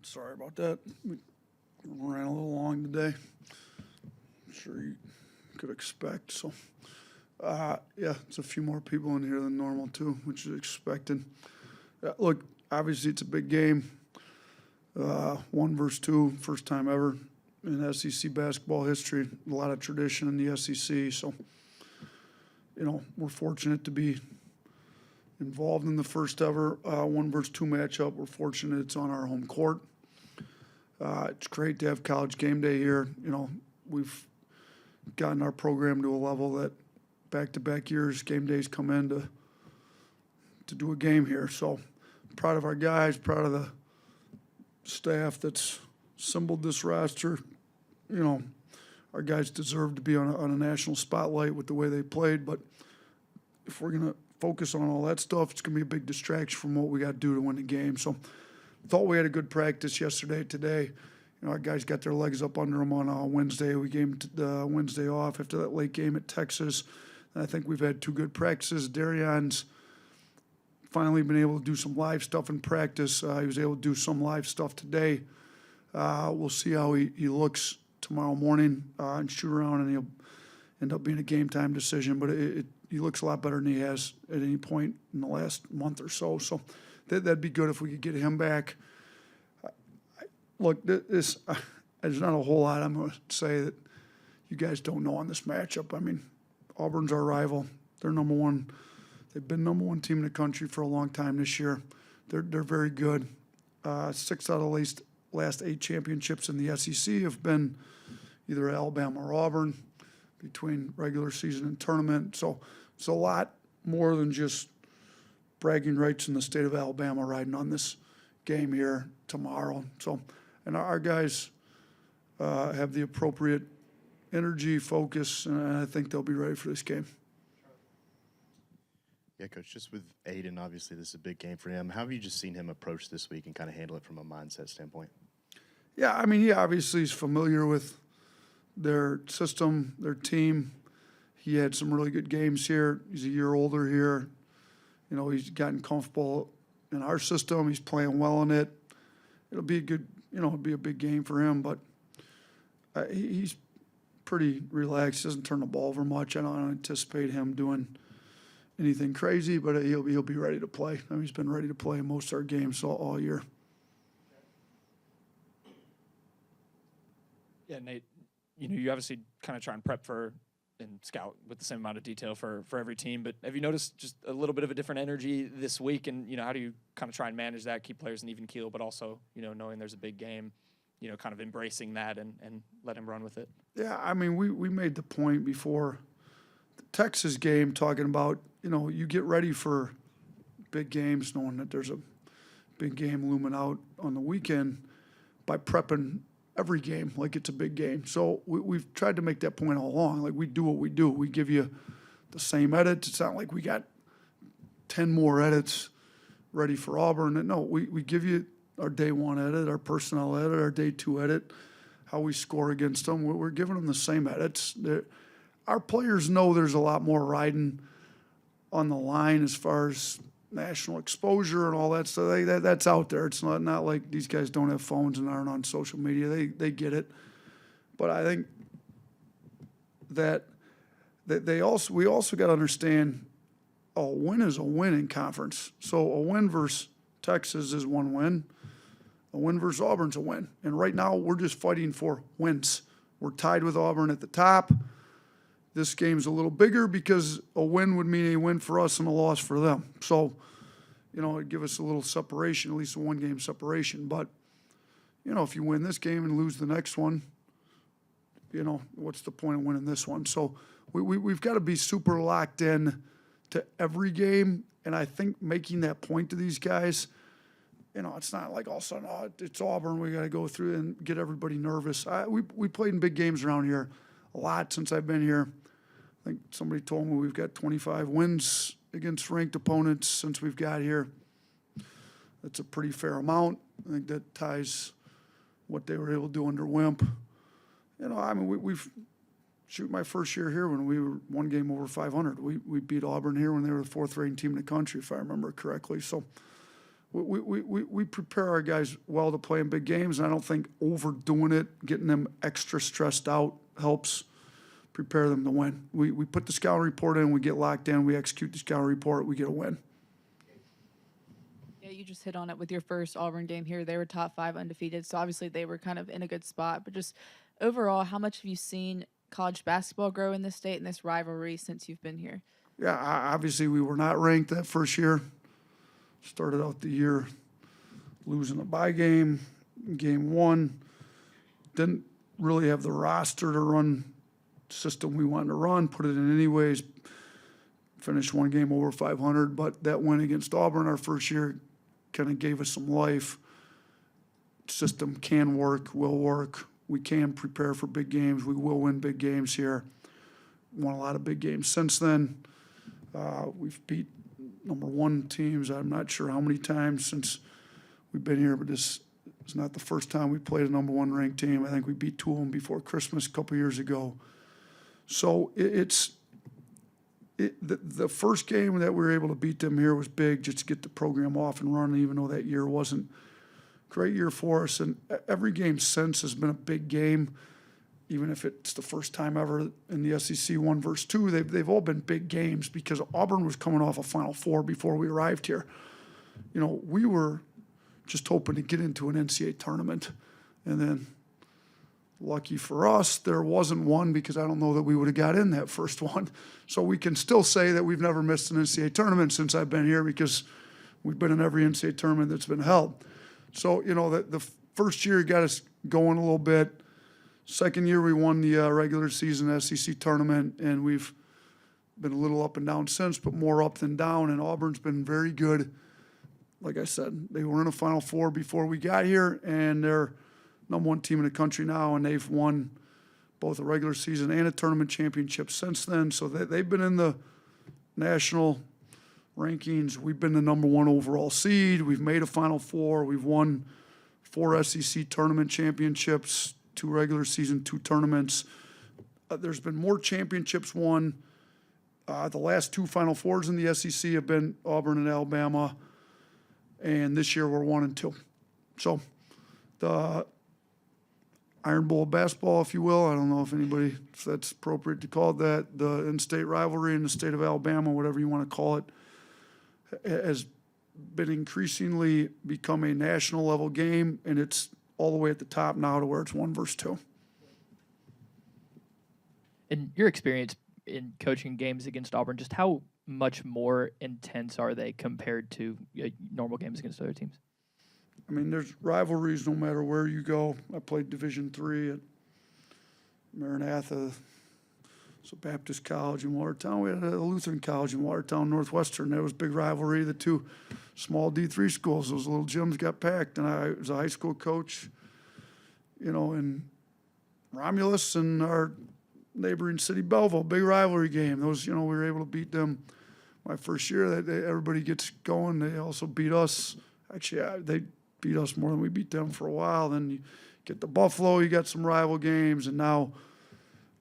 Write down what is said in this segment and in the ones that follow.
Sorry about that. We ran a little long today. I'm sure you could expect. So, yeah, it's a few more people in here than normal too, which is expected. Look, obviously it's a big game. 1 versus 2, first time ever in SEC basketball history. A lot of tradition in the SEC. So, we're fortunate to be involved in the first ever 1 versus 2 matchup. We're fortunate it's on our home court. It's great to have college game day here. We've gotten our program to a level that back-to-back years game days come in to do a game here. So proud of our guys, proud of the staff that's assembled this roster. Our guys deserve to be on a national spotlight with the way they played, but if we're going to focus on all that stuff, it's going to be a big distraction from what we got to do to win the game. So thought we had a good practice yesterday. Today, our guys got their legs up under them on Wednesday. We gave them Wednesday off after that late game at Texas. And I think we've had 2 good practices. Darion's finally been able to do some live stuff in practice. He was able to do some live stuff today. We'll see how he looks tomorrow morning and shoot around, and he'll end up being a game time decision. But he looks a lot better than he has at any point in the last month or so. So that'd be good if we could get him back. Look, there's not a whole lot I'm going to say that you guys don't know on this matchup. I mean, Auburn's our rival. They're number one. They've been number 1 team in the country for a long time this year. They're very good. 6 out of the last 8 championships in the SEC have been either Alabama or Auburn between regular season and tournament. So it's a lot more than just bragging rights in the state of Alabama riding on this game here tomorrow. So, and our guys have the appropriate energy, focus, and I think they'll be ready for this game. Yeah, Coach, just with Aiden, obviously this is a big game for him. How have you just seen him approach this week and kind of handle it from a mindset standpoint? Yeah, I mean, he obviously is familiar with their system, their team. He had some really good games here. He's a year older here. He's gotten comfortable in our system. He's playing well in it. It'll be a good, it'll be a big game for him, but he's pretty relaxed. He doesn't turn the ball over much. I don't anticipate him doing anything crazy, but he'll be ready to play. I mean, he's been ready to play in most of our games all year. Yeah, Nate, you obviously kind of try and prep for and scout with the same amount of detail for every team, but have you noticed just a little bit of a different energy this week? And, how do you kind of try and manage that, keep players in even keel, but also, knowing there's a big game, kind of embracing that and let him run with it? Yeah, I mean, we made the point before the Texas game talking about, you get ready for big games knowing that there's a big game looming out on the weekend by prepping every game like it's a big game. So we've tried to make that point all along. Like, we do what we do. We give you the same edits. It's not like we got 10 more edits ready for Auburn. No, we give you our day 1 edit, our personnel edit, our day 2 edit, how we score against them. We're giving them the same edits. Our players know there's a lot more riding on the line as far as national exposure and all that stuff. That's out there. It's not like these guys don't have phones and aren't on social media. They get it. But I think that we also got to understand a win is a win in conference. So a win versus Texas is 1 win. A win versus Auburn's a win. And right now we're just fighting for wins. We're tied with Auburn at the top. This game's a little bigger because a win would mean a win for us and a loss for them. So, it'd give us a little separation, at least a 1-game separation. But, if you win this game and lose the next one, what's the point of winning this one? So we've got to be super locked in to every game. And I think making that point to these guys, it's not like all of a sudden, it's Auburn, we got to go through and get everybody nervous. We played in big games around here a lot since I've been here. I think somebody told me we've got 25 wins against ranked opponents since we've got here. That's a pretty fair amount. I think that ties what they were able to do under Wimp. We've shoot my first year here when we were 1 game over 500. We beat Auburn here when they were the 4th ranked team in the country, if I remember correctly. So we prepare our guys well to play in big games, and I don't think overdoing it, getting them extra stressed out helps prepare them to win. We put the scouting report in, we get locked in, we execute the scouting report, we get a win. Yeah, you just hit on it with your first Auburn game here. They were top 5 undefeated, so obviously they were kind of in a good spot. But just overall, how much have you seen college basketball grow in this state and this rivalry since you've been here? Yeah, obviously we were not ranked that first year. Started out the year losing a bye game, game 1. Didn't really have the roster to run system we wanted to run, put it in anyways. Finished one game over 500, but that win against Auburn our first year kind of gave us some life. System can work, will work. We can prepare for big games. We will win big games here. Won a lot of big games since then. We've beat number 1 teams. I'm not sure how many times since we've been here, but this is not the first time we played a number 1 ranked team. I think we beat 2 of them before Christmas a couple years ago. So the first game that we were able to beat them here was big, just to get the program off and running, even though that year wasn't a great year for us. And every game since has been a big game, even if it's the first time ever in the SEC 1 versus 2. They've all been big games because Auburn was coming off a Final Four before we arrived here. You know, we were just hoping to get into an NCAA tournament, and then lucky for us, there wasn't one because I don't know that we would have got in that first one. So we can still say that we've never missed an NCAA tournament since I've been here because we've been in every NCAA tournament that's been held. So, you know, the first year got us going a little bit. Second year we won the regular season SEC tournament, and we've been a little up and down since, but more up than down, and Auburn's been very good. Like I said, they were in a Final Four before we got here, and they're number 1 team in the country now, and they've won both a regular season and a tournament championship since then. So they've been in the national rankings. We've been the number 1 overall seed. We've made a Final Four. We've won 4 SEC tournament championships, 2 regular season, 2 tournaments. There's been more championships won. The last 2 Final Fours in the SEC have been Auburn and Alabama, and this year we're 1 and 2. So the Iron Bowl of basketball, if you will. I don't know if that's appropriate to call it that. The in-state rivalry in the state of Alabama, whatever you want to call it, has been increasingly become a national level game, and it's all the way at the top now to where it's 1 versus 2. In your experience in coaching games against Auburn, just how much more intense are they compared to normal games against other teams? I mean, there's rivalries no matter where you go. I played Division III at Maranatha. It's a Baptist college in Watertown. We had a Lutheran college in Watertown, Northwestern. There was a big rivalry. The 2 small D3 schools, those little gyms got packed. And I was a high school coach, you know, in Romulus and our neighboring city, Belleville. Big rivalry game. Those, you know, we were able to beat them my first year. Everybody gets going. They also beat us. Actually, they beat us more than we beat them for a while. Then you get to Buffalo, you got some rival games, and now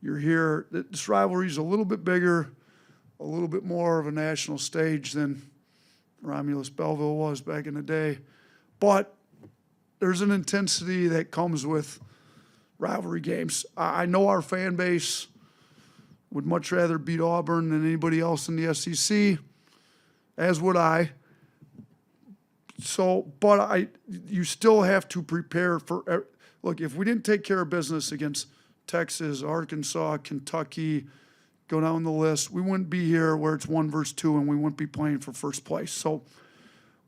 you're here. This rivalry is a little bit bigger, a little bit more of a national stage than Romulus Belleville was back in the day. But there's an intensity that comes with rivalry games. I know our fan base would much rather beat Auburn than anybody else in the SEC, as would I. So, but you still have to prepare for, look, if we didn't take care of business against Texas, Arkansas, Kentucky, go down the list, we wouldn't be here where it's 1 versus 2 and we wouldn't be playing for first place. So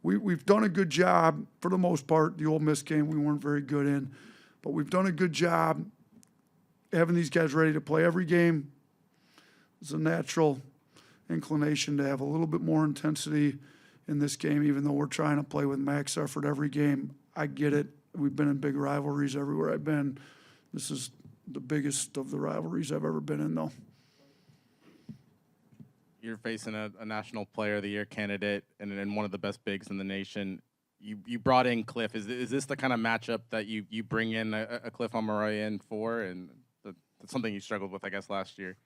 we've done a good job for the most part. The Ole Miss game we weren't very good in, but we've done a good job having these guys ready to play every game. It's a natural inclination to have a little bit more intensity in this game, even though we're trying to play with max effort every game. I get it. We've been in big rivalries everywhere I've been. This is the biggest of the rivalries I've ever been in, though. You're facing a National Player of the Year candidate and one of the best bigs in the nation. You brought in Cliff. Is this the kind of matchup that you bring in a Cliff Omoruyi in for? And that's something you struggled with, I guess, last year.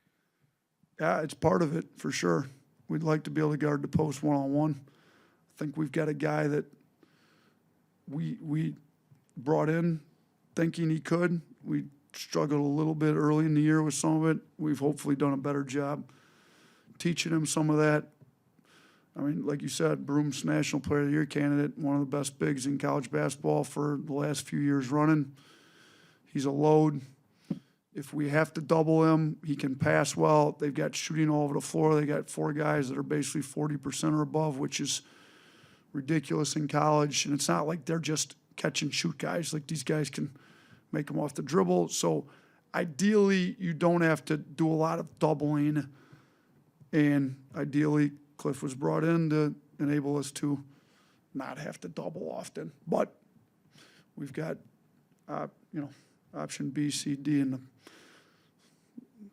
Yeah, it's part of it, for sure. We'd like to be able to guard the post one-on-one. I think we've got a guy that we brought in thinking he could. We struggled a little bit early in the year with some of it. We've hopefully done a better job teaching him some of that. I mean, like you said, Broom's National Player of the Year candidate, one of the best bigs in college basketball for the last few years running. He's a load. If we have to double him, he can pass well. They've got shooting all over the floor. They got 4 guys that are basically 40% or above, which is ridiculous in college. And it's not like they're just catch and shoot guys. Like, these guys can make them off the dribble. So ideally, you don't have to do a lot of doubling. And ideally, Cliff was brought in to enable us to not have to double often. But we've got, option B, C, D in the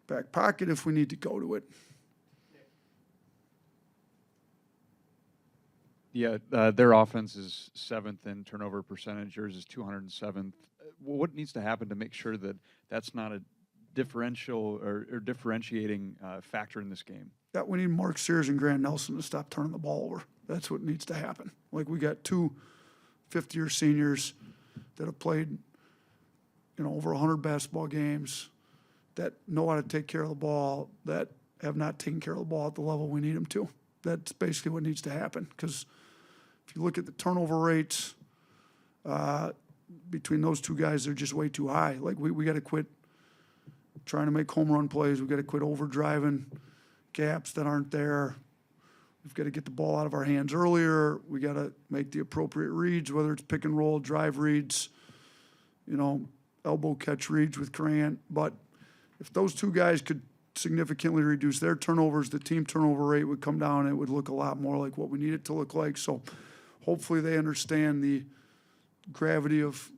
back pocket if we need to go to it. Yeah, their offense is 7th in turnover percentage. Yours is 207th. What needs to happen to make sure that that's not a differential or differentiating factor in this game? Yeah, we need Mark Sears and Grant Nelson to stop turning the ball over. That's what needs to happen. Like, we got 2 fifth-year seniors that have played, over 100 basketball games, that know how to take care of the ball, that have not taken care of the ball at the level we need them to. That's basically what needs to happen. Because if you look at the turnover rates between those 2 guys, they're just way too high. Like, we got to quit trying to make home run plays. We got to quit overdriving gaps that aren't there. We've got to get the ball out of our hands earlier. We got to make the appropriate reads, whether it's pick and roll, drive reads, elbow catch reads with Grant. But if those 2 guys could significantly reduce their turnovers, the team turnover rate would come down, and it would look a lot more like what we need it to look like. So hopefully they understand the gravity of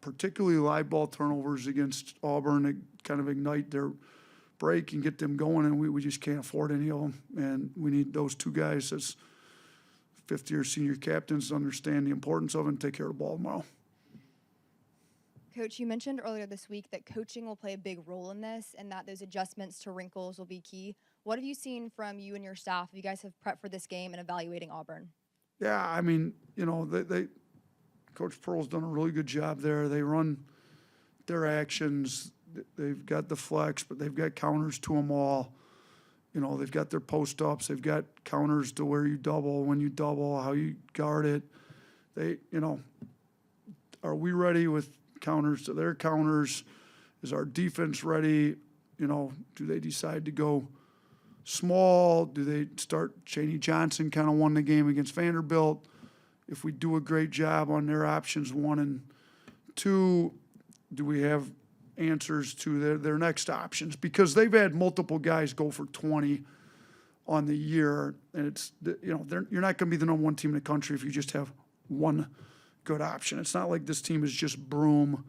particularly live ball turnovers against Auburn to kind of ignite their break and get them going, and we just can't afford any of them. And we need those 2 guys as fifth-year senior captains to understand the importance of it and take care of the ball tomorrow. Coach, you mentioned earlier this week that coaching will play a big role in this and that those adjustments to wrinkles will be key. What have you seen from you and your staff? You guys have prepped for this game and evaluating Auburn. Yeah, I mean, they Coach Pearl's done a really good job there. They run their actions. They've got the flex, but they've got counters to them all. They've got their post-ups. They've got counters to where you double, when you double, how you guard it. Are we ready with counters to their counters? Is our defense ready? Do they decide to go small? Do they start? Chaney Johnson kind of won the game against Vanderbilt. If we do a great job on their options 1 and 2, do we have answers to their next options? Because they've had multiple guys go for 20 on the year, and it's you're not going to be the number 1 team in the country if you just have 1 good option. It's not like this team is just Broom.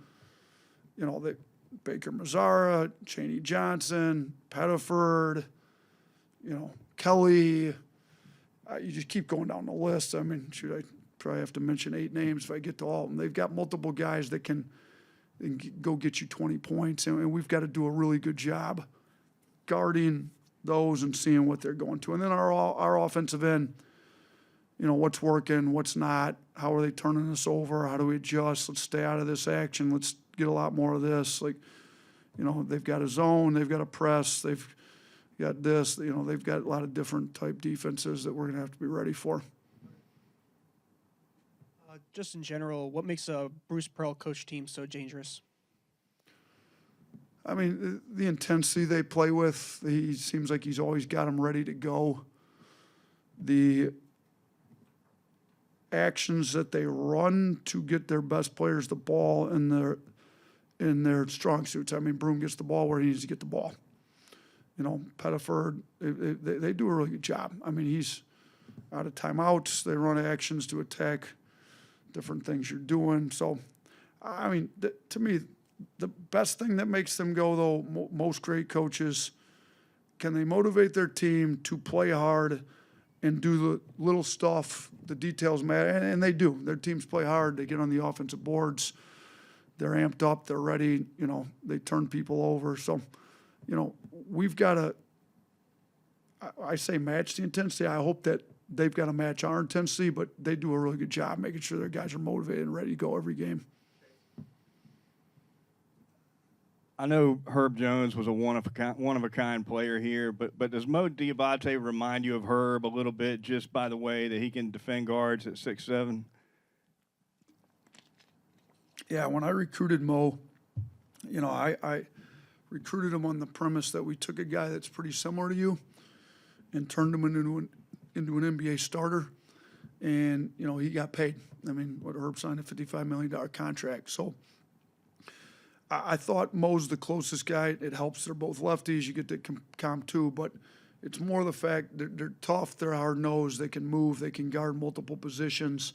Baker Mazzara, Chaney Johnson, Pettiford, Kelly. You just keep going down the list. I mean, I probably have to mention 8 names if I get to all of them. They've got multiple guys that can go get you 20 points, and we've got to do a really good job guarding those and seeing what they're going to. And then our offensive end, what's working, what's not, how are they turning us over, how do we adjust, let's stay out of this action, let's get a lot more of this. Like, they've got a zone, they've got a press, they've got this, they've got a lot of different type defenses that we're going to have to be ready for. Just in general, what makes a Bruce Pearl coach team so dangerous? I mean, the intensity they play with, he seems like he's always got them ready to go. The actions that they run to get their best players the ball in their strong suits. I mean, Broom gets the ball where he needs to get the ball. Pettiford, they do a really good job. I mean, he's out of timeouts. They run actions to attack different things you're doing. So, I mean, to me, the best thing that makes them go, though, most great coaches, can they motivate their team to play hard and do the little stuff, the details matter, and they do. Their teams play hard. They get on the offensive boards. They're amped up. They're ready. They turn people over. So, we've got to, I say match the intensity. I hope that they've got to match our intensity, but they do a really good job making sure their guys are motivated and ready to go every game. I know Herb Jones was a one of a kind player here, but does Mo Diabate remind you of Herb a little bit just by the way that he can defend guards at 6'7"? Yeah, when I recruited Mo, you know, I recruited him on the premise that we took a guy that's pretty similar to you and turned him into an NBA starter, and you know he got paid. I mean, what Herb signed a $55 million contract, so. I thought Mo's the closest guy. It helps they're both lefties. You get the comp too, but it's more the fact they're tough, they're hard-nosed, they can move, they can guard multiple positions.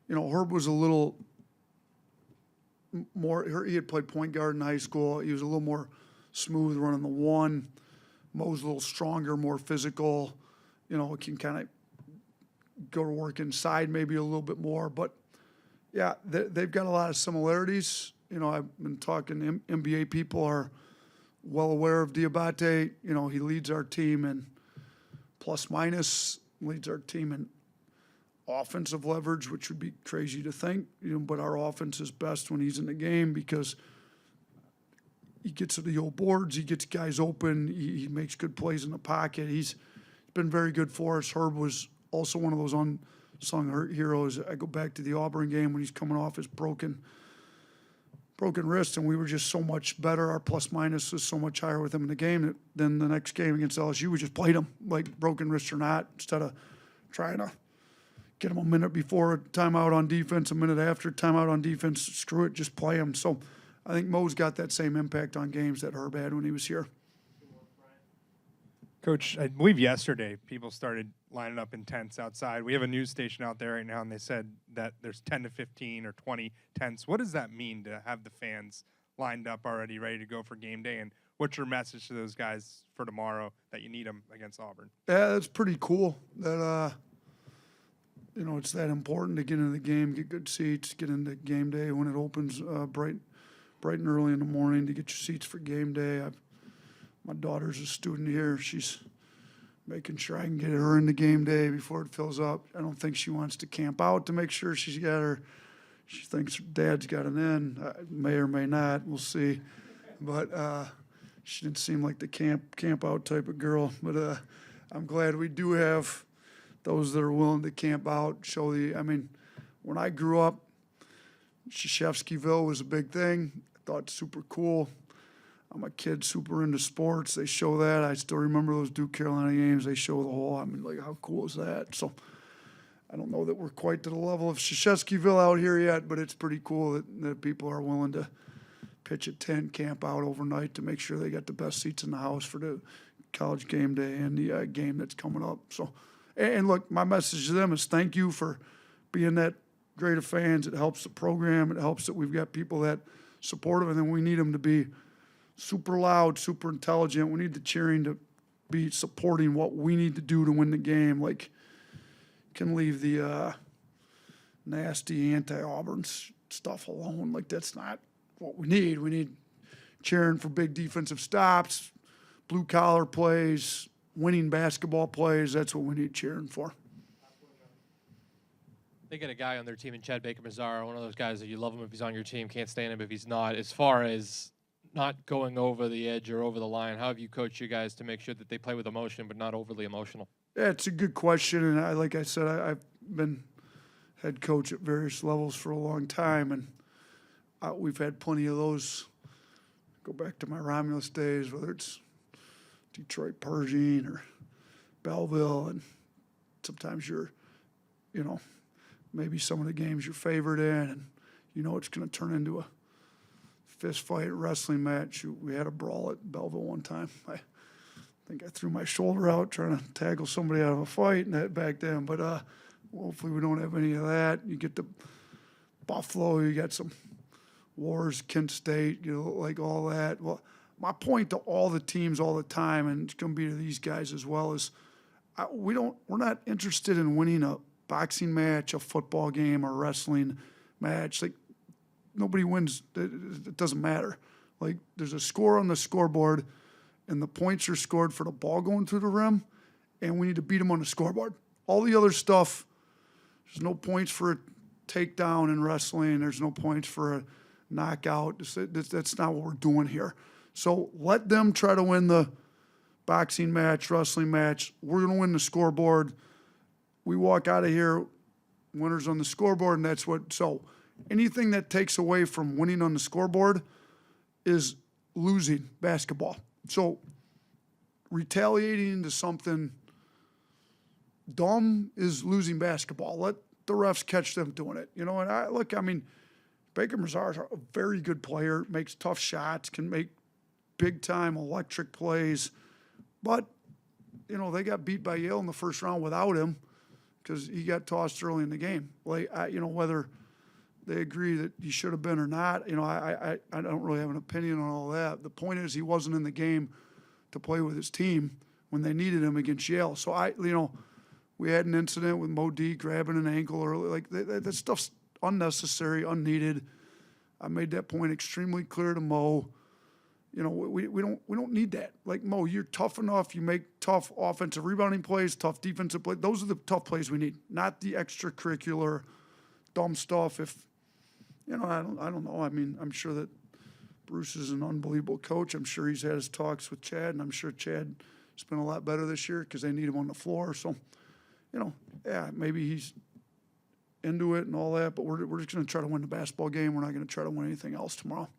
You know, Herb was a little more, he had played point guard in high school. He was a little more smooth running the one. Mo's a little stronger, more physical. You know, can kind of go to work inside maybe a little bit more. But, yeah, they've got a lot of similarities. You know, I've been talking, NBA people are well aware of Diabate. You know, he leads our team in plus minus, leads our team in offensive leverage, which would be crazy to think. You know, but our offense is best when he's in the game because he gets to the old boards, he gets guys open, he makes good plays in the pocket. He's been very good for us. Herb was also one of those unsung heroes. I go back to the Auburn game when he's coming off his broken wrist, and we were just so much better. Our plus minus was so much higher with him in the game than the next game against LSU. We just played him, like broken wrist or not, instead of trying to get him a minute before timeout on defense, a minute after timeout on defense. Screw it, just play him. So I think Mo's got that same impact on games that Herb had when he was here. Coach, I believe yesterday people started lining up in tents outside. We have a news station out there right now, and they said that there's 10 to 15 or 20 tents. What does that mean to have the fans lined up already, ready to go for game day? And what's your message to those guys for tomorrow that you need them against Auburn? Yeah, that's pretty cool. That you know, it's that important to get into the game, get good seats, get into game day when it opens bright and early in the morning to get your seats for game day. My daughter's a student here. She's making sure I can get her into game day before it fills up. I don't think she wants to camp out to make sure she's got her. She thinks her dad's got an in. May or may not. We'll see. But she didn't seem like the camp out type of girl. But I'm glad we do have those that are willing to camp out. I mean, when I grew up, Krzyzewskiville was a big thing. I thought it's super cool. I'm a kid super into sports. They show that. I still remember those Duke Carolina games. They show the whole. I mean, like, how cool is that? So I don't know that we're quite to the level of Krzyzewskiville out here yet, but it's pretty cool that people are willing to pitch a tent, camp out overnight to make sure they got the best seats in the house for the college game day and the game that's coming up. So, and look, my message to them is thank you for being that great of fans. It helps the program. It helps that we've got people that support them, and then we need them to be super loud, super intelligent. We need the cheering to be supporting what we need to do to win the game. Like, can leave the nasty anti-Auburn stuff alone. Like, that's not what we need. We need cheering for big defensive stops, blue-collar plays, winning basketball plays. That's what we need cheering for. They get a guy on their team in Chad Baker-Mazara, one of those guys that you love him if he's on your team, can't stand him if he's not. As far as not going over the edge or over the line, how have you coached you guys to make sure that they play with emotion but not overly emotional? Yeah, it's a good question, and like I said, I've been head coach at various levels for a long time, and we've had plenty of those. Go back to my Romulus days, whether it's Detroit Pershing or Belleville, and sometimes maybe some of the games you're favored in, and it's going to turn into a fist fight wrestling match. We had a brawl at Belleville one time. I think I threw my shoulder out trying to tackle somebody out of a fight and that back then. But hopefully we don't have any of that. You get to Buffalo, you got some wars, Kent State, like all that. Well, my point to all the teams all the time, and it's going to be to these guys as well, is we're not interested in winning a boxing match, a football game, or wrestling match. Like, nobody wins. It doesn't matter. Like, there's a score on the scoreboard, and the points are scored for the ball going through the rim, and we need to beat them on the scoreboard. All the other stuff, there's no points for a takedown in wrestling. There's no points for a knockout. That's not what we're doing here. So let them try to win the boxing match, wrestling match. We're going to win the scoreboard. We walk out of here, winners on the scoreboard, and that's what. So anything that takes away from winning on the scoreboard is losing basketball. So retaliating into something dumb is losing basketball. Let the refs catch them doing it. You know, and I mean, Baker Mazar is a very good player, makes tough shots, can make big-time electric plays. But, you know, they got beat by Yale in the first round without him because he got tossed early in the game. Like, you know, whether they agree that he should have been or not, you know, I don't really have an opinion on all that. The point is he wasn't in the game to play with his team when they needed him against Yale. So, we had an incident with Mo D grabbing an ankle early. Like, that stuff's unnecessary, unneeded. I made that point extremely clear to Mo. You know, we don't need that. Like, Mo, you're tough enough. You make tough offensive rebounding plays, tough defensive plays. Those are the tough plays we need, not the extracurricular dumb stuff. If, you know, I don't know. I mean, I'm sure that Bruce is an unbelievable coach. I'm sure he's had his talks with Chad, and I'm sure Chad's been a lot better this year because they need him on the floor. So, you know, yeah, maybe he's into it and all that, but we're just going to try to win the basketball game. We're not going to try to win anything else tomorrow.